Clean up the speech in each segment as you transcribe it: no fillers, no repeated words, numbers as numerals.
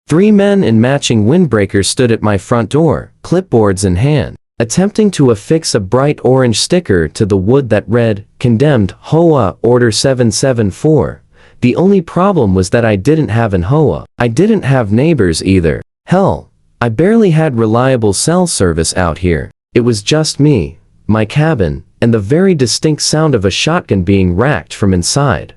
3 men in matching windbreakers stood at my front door, clipboards in hand, attempting to affix a bright orange sticker to the wood that read, "Condemned, HOA Order 774. The only problem was that I didn't have an HOA. I didn't have neighbors either. Hell, I barely had reliable cell service out here. It was just me, my cabin, and the very distinct sound of a shotgun being racked from inside.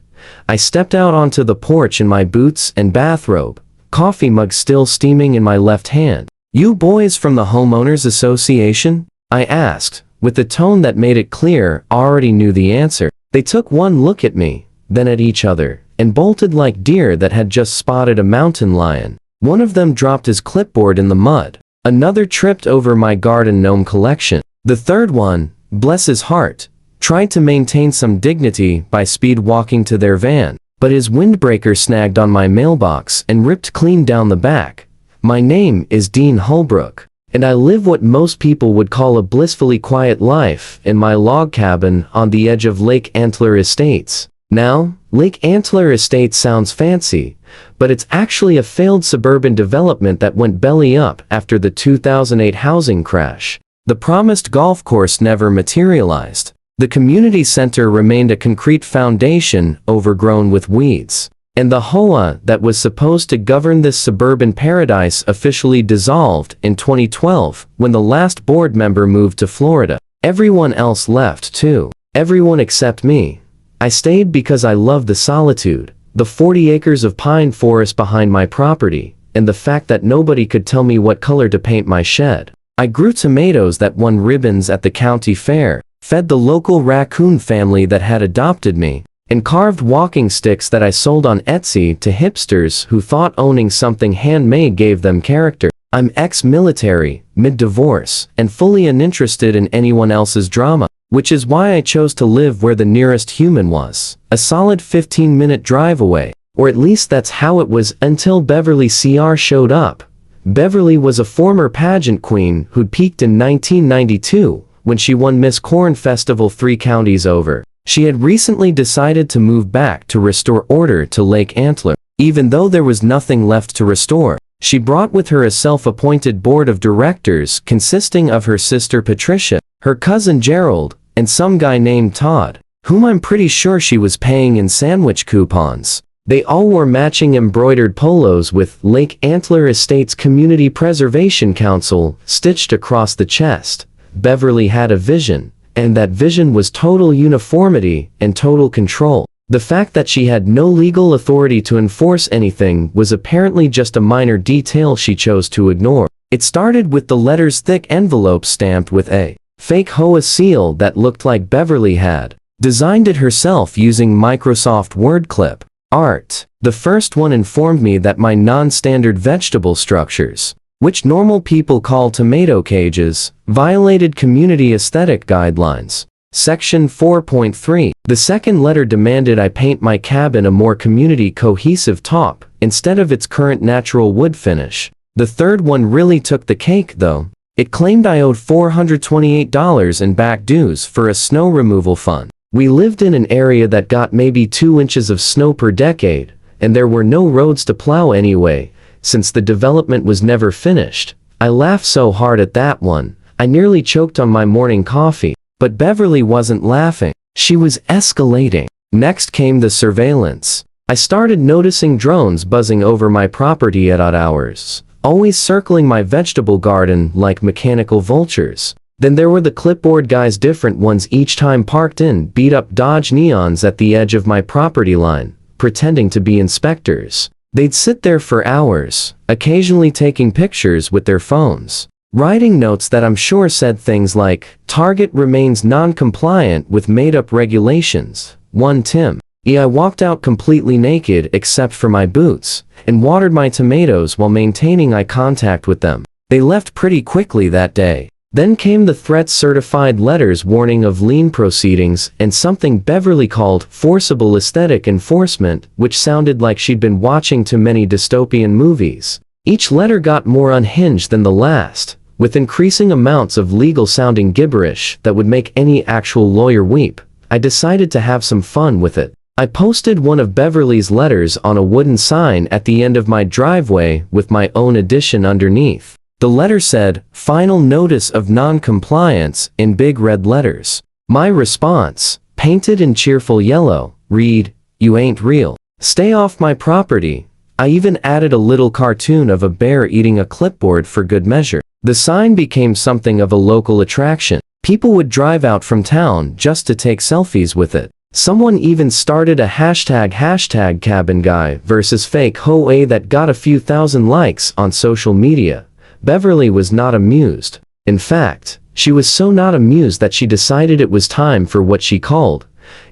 I stepped out onto the porch in my boots and bathrobe, coffee mug still steaming in my left hand. "You boys from the Homeowners Association?" I asked, with a tone that made it clear I already knew the answer. They took one look at me, then at each other, and bolted like deer that had just spotted a mountain lion. One of them dropped his clipboard in the mud. Another tripped over my garden gnome collection. The third one, bless his heart, tried to maintain some dignity by speed walking to their van, but his windbreaker snagged on my mailbox and ripped clean down the back. "My name is Dean Holbrook, and I live what most people would call a blissfully quiet life in my log cabin on the edge of Lake Antler Estates." Now, Lake Antler Estates sounds fancy, but it's actually a failed suburban development that went belly up after the 2008 housing crash. The promised golf course never materialized. The community center remained a concrete foundation overgrown with weeds. And the HOA that was supposed to govern this suburban paradise officially dissolved in 2012 when the last board member moved to Florida. Everyone else left too. Everyone except me. I stayed because I love the solitude, the 40 acres of pine forest behind my property, and the fact that nobody could tell me what color to paint my shed. I grew tomatoes that won ribbons at the county fair, fed the local raccoon family that had adopted me, and carved walking sticks that I sold on Etsy to hipsters who thought owning something handmade gave them character. I'm ex-military, mid-divorce, and fully uninterested in anyone else's drama, which is why I chose to live where the nearest human was, a solid 15-minute drive away, or at least that's how it was until Beverly CR showed up. Beverly was a former pageant queen who'd peaked in 1992 when she won Miss Corn Festival 3 counties over. She had recently decided to move back to restore order to Lake Antler. Even though there was nothing left to restore, she brought with her a self-appointed board of directors consisting of her sister Patricia, her cousin Gerald, and some guy named Todd, whom I'm pretty sure she was paying in sandwich coupons. They all wore matching embroidered polos with Lake Antler Estates Community Preservation Council stitched across the chest. Beverly had a vision, and that vision was total uniformity and total control. The fact that she had no legal authority to enforce anything was apparently just a minor detail she chose to ignore. It started with the letters thick envelopes stamped with a fake HOA seal that looked like Beverly had designed it herself using Microsoft Word clip art. The first one informed me that my non-standard vegetable structures, which normal people call tomato cages, violated community aesthetic guidelines. Section 4.3. The second letter demanded I paint my cabin a more community cohesive top instead of its current natural wood finish. The third one really took the cake though. It claimed I owed $428 in back dues for a snow removal fund. We lived in an area that got maybe 2 inches of snow per decade, and there were no roads to plow anyway, since the development was never finished. I laughed so hard at that one, I nearly choked on my morning coffee. But Beverly wasn't laughing. She was escalating. Next came the surveillance. I started noticing drones buzzing over my property at odd hours, always circling my vegetable garden like mechanical vultures. Then there were the clipboard guys, different ones each time, parked in beat-up Dodge Neons at the edge of my property line, pretending to be inspectors. They'd sit there for hours, occasionally taking pictures with their phones, writing notes that I'm sure said things like, "Target remains non-compliant with made-up regulations. 1 Tim." I walked out completely naked except for my boots, and watered my tomatoes while maintaining eye contact with them. They left pretty quickly that day. Then came the threat-certified letters warning of lien proceedings and something Beverly called forcible aesthetic enforcement, which sounded like she'd been watching too many dystopian movies. Each letter got more unhinged than the last, with increasing amounts of legal-sounding gibberish that would make any actual lawyer weep. I decided to have some fun with it. I posted one of Beverly's letters on a wooden sign at the end of my driveway with my own addition underneath. The letter said, "Final notice of non-compliance," in big red letters. My response, painted in cheerful yellow, read, "You ain't real. Stay off my property." I even added a little cartoon of a bear eating a clipboard for good measure. The sign became something of a local attraction. People would drive out from town just to take selfies with it. Someone even started a hashtag cabin guy versus fake HOA that got a few thousand likes on social media. Beverly was not amused. In fact, she was so not amused that she decided it was time for what she called,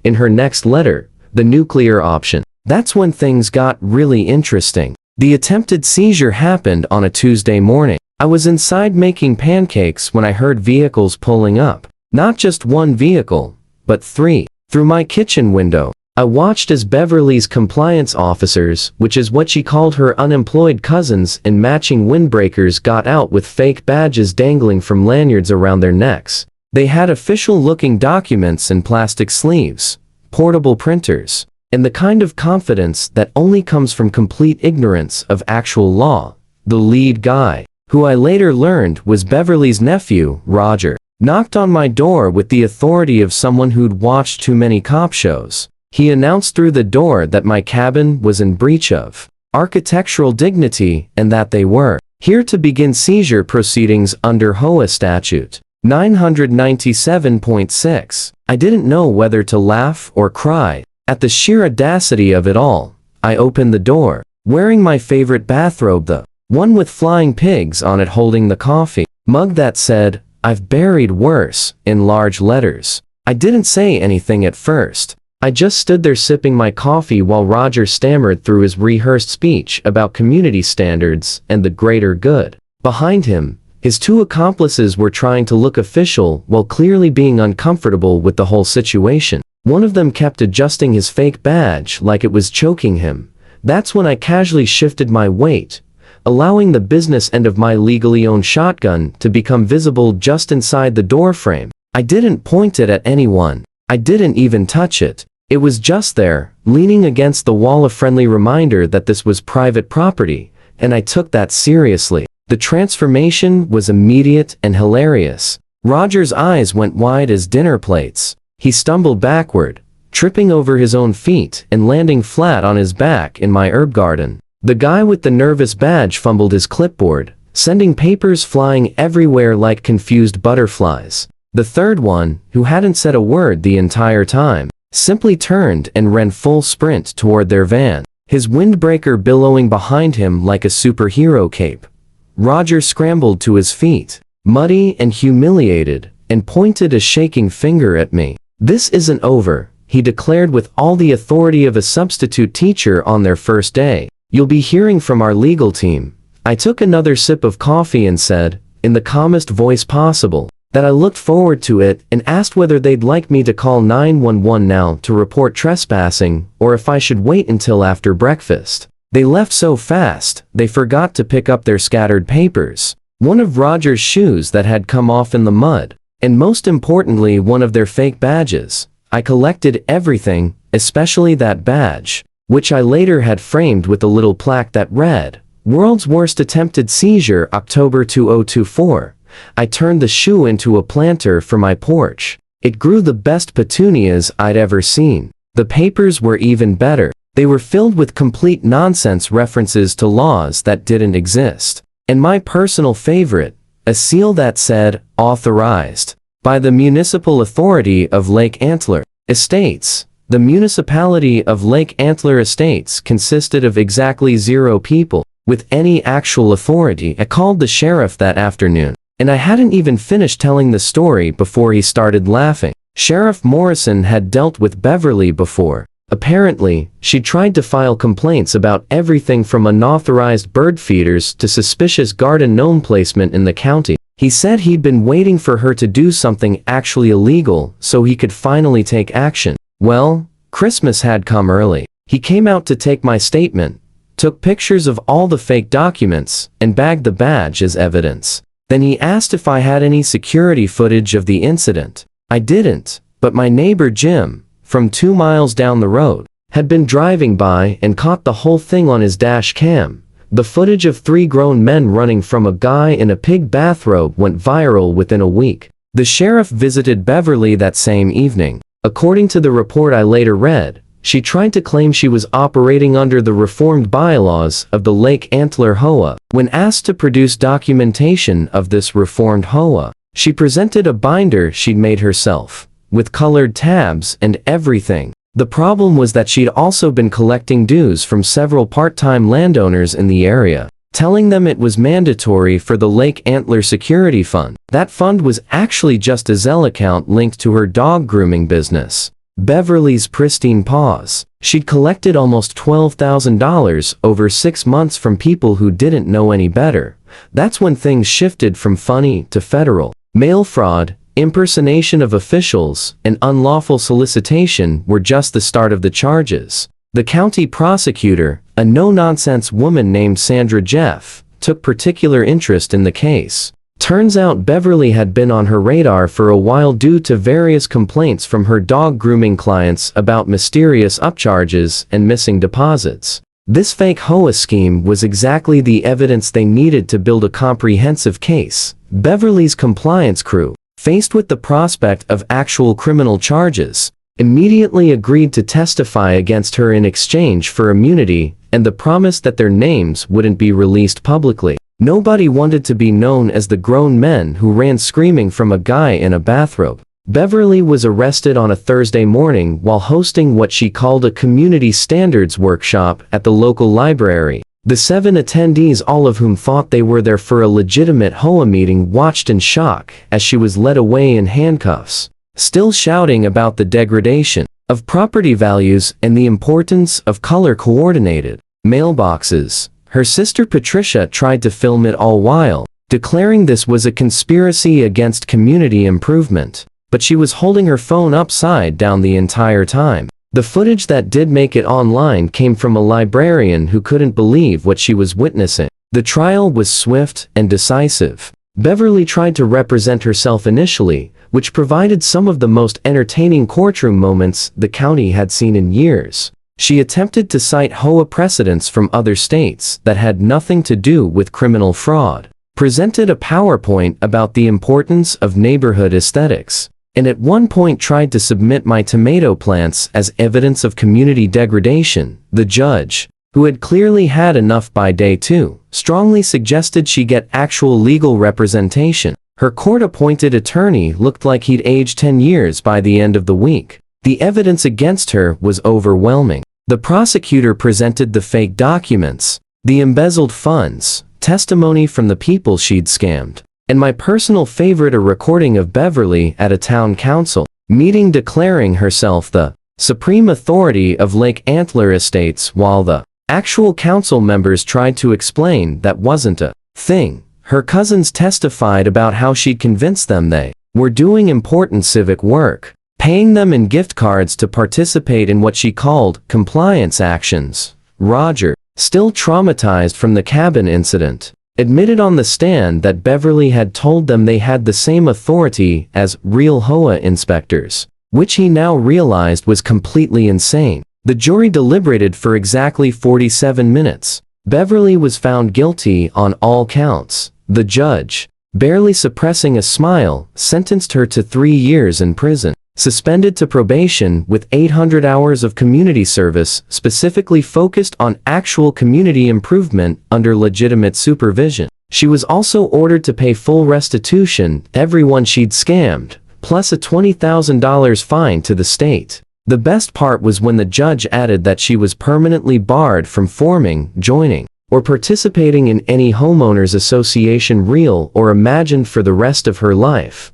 in her next letter, the nuclear option. That's when things got really interesting. The attempted seizure happened on a Tuesday morning. I was inside making pancakes when I heard vehicles pulling up. Not just one vehicle, but 3. Through my kitchen window, I watched as Beverly's compliance officers, which is what she called her unemployed cousins in matching windbreakers, got out with fake badges dangling from lanyards around their necks. They had official-looking documents in plastic sleeves, portable printers, and the kind of confidence that only comes from complete ignorance of actual law. The lead guy, who I later learned was Beverly's nephew, Roger, knocked on my door with the authority of someone who'd watched too many cop shows. He announced through the door that my cabin was in breach of architectural dignity and that they were here to begin seizure proceedings under HOA statute 997.6. I didn't know whether to laugh or cry at the sheer audacity of it all. I opened the door, wearing my favorite bathrobe, the one with flying pigs on it, holding the coffee mug that said, "I've buried worse," in large letters. I didn't say anything at first. I just stood there sipping my coffee while Roger stammered through his rehearsed speech about community standards and the greater good. Behind him, his 2 accomplices were trying to look official while clearly being uncomfortable with the whole situation. One of them kept adjusting his fake badge like it was choking him. That's when I casually shifted my weight, allowing the business end of my legally owned shotgun to become visible just inside the doorframe. I didn't point it at anyone. I didn't even touch it. It was just there, leaning against the wall, a friendly reminder that this was private property, and I took that seriously. The transformation was immediate and hilarious. Roger's eyes went wide as dinner plates. He stumbled backward, tripping over his own feet and landing flat on his back in my herb garden. The guy with the nervous badge fumbled his clipboard, sending papers flying everywhere like confused butterflies. The third one, who hadn't said a word the entire time, simply turned and ran full sprint toward their van, his windbreaker billowing behind him like a superhero cape. Roger scrambled to his feet, muddy and humiliated, and pointed a shaking finger at me. "This isn't over," he declared with all the authority of a substitute teacher on their first day. "You'll be hearing from our legal team." I took another sip of coffee and said, in the calmest voice possible, that I looked forward to it, and asked whether they'd like me to call 911 now to report trespassing, or if I should wait until after breakfast. They left so fast, they forgot to pick up their scattered papers, one of Roger's shoes that had come off in the mud, and most importantly one of their fake badges. I collected everything, especially that badge, which I later had framed with a little plaque that read, "World's Worst Attempted Seizure, October 2024. I turned the shoe into a planter for my porch. It grew the best petunias I'd ever seen." The papers were even better. They were filled with complete nonsense references to laws that didn't exist. And my personal favorite, a seal that said, "Authorized by the Municipal Authority of Lake Antler Estates." The municipality of Lake Antler Estates consisted of exactly 0 people with any actual authority. I called the sheriff that afternoon, and I hadn't even finished telling the story before he started laughing. Sheriff Morrison had dealt with Beverly before. Apparently, she tried to file complaints about everything from unauthorized bird feeders to suspicious garden gnome placement in the county. He said he'd been waiting for her to do something actually illegal so he could finally take action. Well, Christmas had come early. He came out to take my statement, took pictures of all the fake documents, and bagged the badge as evidence. Then he asked if I had any security footage of the incident. I didn't, but my neighbor Jim, from 2 miles down the road, had been driving by and caught the whole thing on his dash cam. The footage of 3 grown men running from a guy in a pig bathrobe went viral within a week. The sheriff visited Beverly that same evening. According to the report I later read, she tried to claim she was operating under the reformed bylaws of the Lake Antler HOA. When asked to produce documentation of this reformed HOA, she presented a binder she'd made herself, with colored tabs and everything. The problem was that she'd also been collecting dues from several part-time landowners in the area, telling them it was mandatory for the Lake Antler Security Fund. That fund was actually just a Zelle account linked to her dog grooming business. Beverly's pristine paws. She'd collected almost $12,000 over 6 months from people who didn't know any better. That's when things shifted from funny to federal. Mail fraud, impersonation of officials, and unlawful solicitation were just the start of the charges. The county prosecutor, a no-nonsense woman named Sandra Jeff, took particular interest in the case. Turns out Beverly had been on her radar for a while due to various complaints from her dog grooming clients about mysterious upcharges and missing deposits. This fake HOA scheme was exactly the evidence they needed to build a comprehensive case. Beverly's compliance crew, faced with the prospect of actual criminal charges, immediately agreed to testify against her in exchange for immunity and the promise that their names wouldn't be released publicly. Nobody wanted to be known as the grown men who ran screaming from a guy in a bathrobe. Beverly was arrested on a Thursday morning while hosting what she called a community standards workshop at the local library. The 7 attendees, all of whom thought they were there for a legitimate HOA meeting, watched in shock as she was led away in handcuffs, still shouting about the degradation of property values and the importance of color-coordinated mailboxes. Her sister Patricia tried to film it all while declaring this was a conspiracy against community improvement, but she was holding her phone upside down the entire time. The footage that did make it online came from a librarian who couldn't believe what she was witnessing. The trial was swift and decisive. Beverly tried to represent herself initially, which provided some of the most entertaining courtroom moments the county had seen in years. She attempted to cite HOA precedents from other states that had nothing to do with criminal fraud, presented a PowerPoint about the importance of neighborhood aesthetics, and at one point tried to submit my tomato plants as evidence of community degradation. The judge, who had clearly had enough by day 2, strongly suggested she get actual legal representation. Her court-appointed attorney looked like he'd aged 10 years by the end of the week. The evidence against her was overwhelming. The prosecutor presented the fake documents, the embezzled funds, testimony from the people she'd scammed, and my personal favorite, a recording of Beverly at a town council meeting declaring herself the supreme authority of Lake Antler Estates, while the actual council members tried to explain that wasn't a thing. Her cousins testified about how she'd convinced them they were doing important civic work, paying them in gift cards to participate in what she called compliance actions. Roger, still traumatized from the cabin incident, admitted on the stand that Beverly had told them they had the same authority as real HOA inspectors, which he now realized was completely insane. The jury deliberated for exactly 47 minutes. Beverly was found guilty on all counts. The judge, barely suppressing a smile, sentenced her to 3 years in prison, suspended to probation with 800 hours of community service specifically focused on actual community improvement under legitimate supervision. She was also ordered to pay full restitution to everyone she'd scammed, plus a $20,000 fine to the state. The best part was when the judge added that she was permanently barred from forming, joining, or participating in any homeowners association real or imagined for the rest of her life.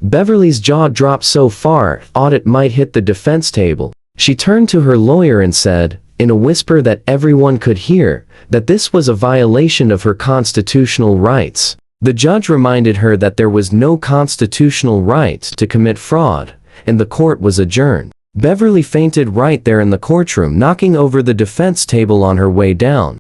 Beverly's jaw dropped so far, thought it might hit the defense table. She turned to her lawyer and said, in a whisper that everyone could hear, that this was a violation of her constitutional rights. The judge reminded her that there was no constitutional right to commit fraud, and the court was adjourned. Beverly fainted right there in the courtroom, knocking over the defense table on her way down.